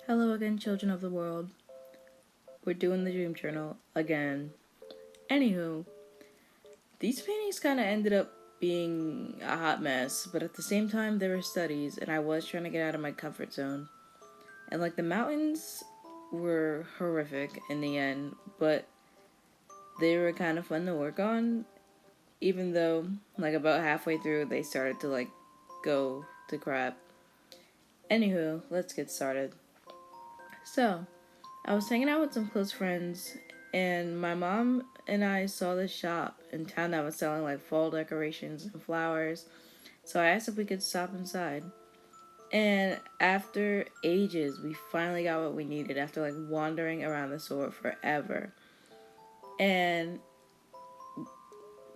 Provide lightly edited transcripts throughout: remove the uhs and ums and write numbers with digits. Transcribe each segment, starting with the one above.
Hello again, children of the world. We're doing the dream journal again. Anywho, these paintings kind of ended up being a hot mess, but at the same time, they were studies, and I was trying to get out of my comfort zone. And the mountains were horrific in the end, but they were kind of fun to work on, even though, about halfway through, they started to, go to crap. Anywho, let's get started. So, I was hanging out with some close friends, and my mom and I saw this shop in town that was selling fall decorations and flowers. So I asked if we could stop inside. And after ages, we finally got what we needed after wandering around the store forever. And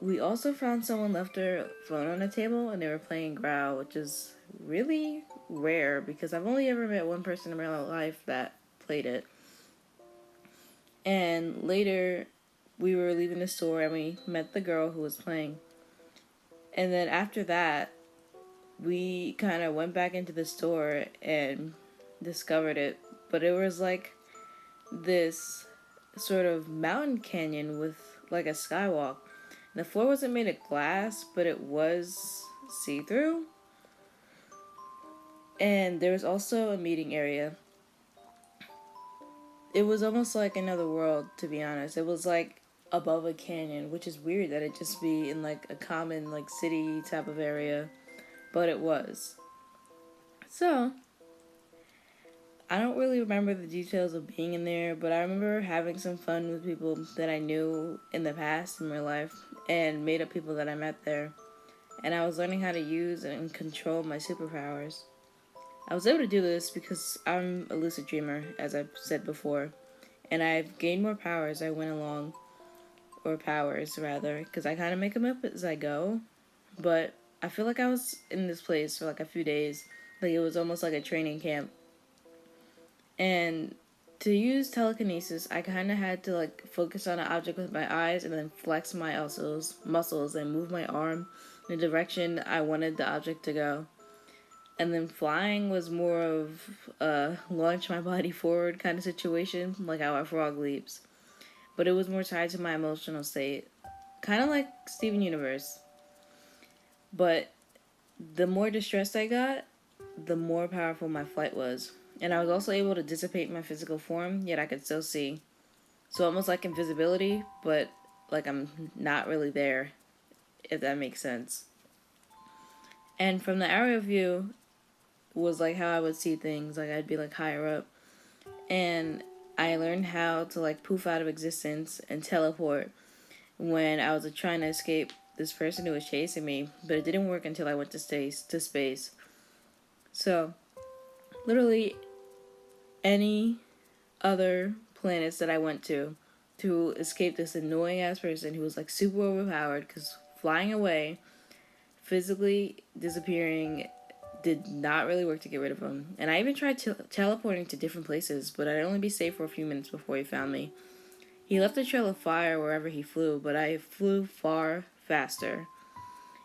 we also found someone left their phone on the table and they were playing Growl, which is really rare because I've only ever met one person in real life that played it. And later, we were leaving the store and we met the girl who was playing. And then after that, we kind of went back into the store and discovered it. But it was this sort of mountain canyon with a skywalk. The floor wasn't made of glass, but it was see-through. And there was also a meeting area. It was almost like another world, to be honest. It was above a canyon, which is weird that it just be in a common city type of area, but it was. So, I don't really remember the details of being in there, but I remember having some fun with people that I knew in the past in real life and made up people that I met there. And I was learning how to use and control my superpowers. I was able to do this because I'm a lucid dreamer, as I've said before, and I've gained more powers as I went along, or powers rather, because I kind of make them up as I go, but I feel like I was in this place for a few days, it was almost like a training camp, and to use telekinesis, I kind of had to focus on an object with my eyes and then flex my muscles and move my arm in the direction I wanted the object to go. And then flying was more of a launch my body forward kind of situation, like how a frog leaps. But it was more tied to my emotional state. Kind of like Steven Universe. But the more distressed I got, the more powerful my flight was. And I was also able to dissipate my physical form, yet I could still see. So almost like invisibility, but I'm not really there, if that makes sense. And from the aerial view, was how I would see things. I'd be higher up. And I learned how to poof out of existence and teleport when I was trying to escape this person who was chasing me, but it didn't work until I went to space. So, literally any other planets that I went to escape this annoying ass person who was super overpowered, because flying away, physically disappearing, did not really work to get rid of him. And I even tried teleporting to different places, but I'd only be safe for a few minutes before he found me. He left a trail of fire wherever he flew, but I flew far faster.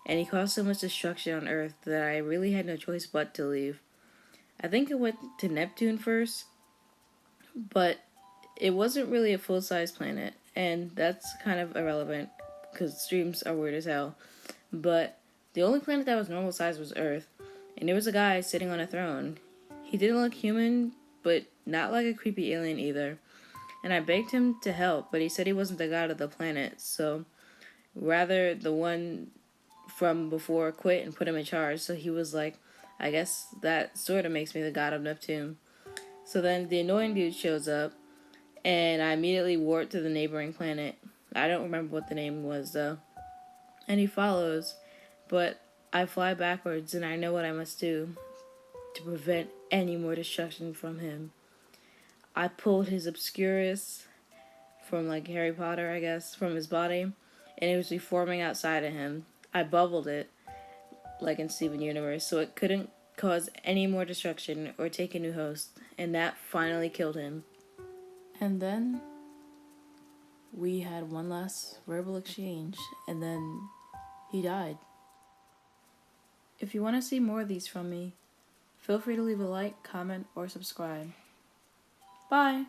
And he caused so much destruction on Earth that I really had no choice but to leave. I think I went to Neptune first, but it wasn't really a full-size planet, and that's kind of irrelevant because streams are weird as hell. But the only planet that was normal size was Earth, and there was a guy sitting on a throne. He didn't look human, but not like a creepy alien either. And I begged him to help, but he said he wasn't the god of the planet, so rather the one from before quit and put him in charge. So he was like, I guess that sort of makes me the god of Neptune. So then the annoying dude shows up, and I immediately warped to the neighboring planet. I don't remember what the name was though. And he follows, but I fly backwards and I know what I must do to prevent any more destruction from him. I pulled his Obscurus from Harry Potter, I guess, from his body, and it was reforming outside of him. I bubbled it, like in Steven Universe, so it couldn't cause any more destruction or take a new host, and that finally killed him. And then we had one last verbal exchange, and then he died. If you want to see more of these from me, feel free to leave a like, comment, or subscribe. Bye.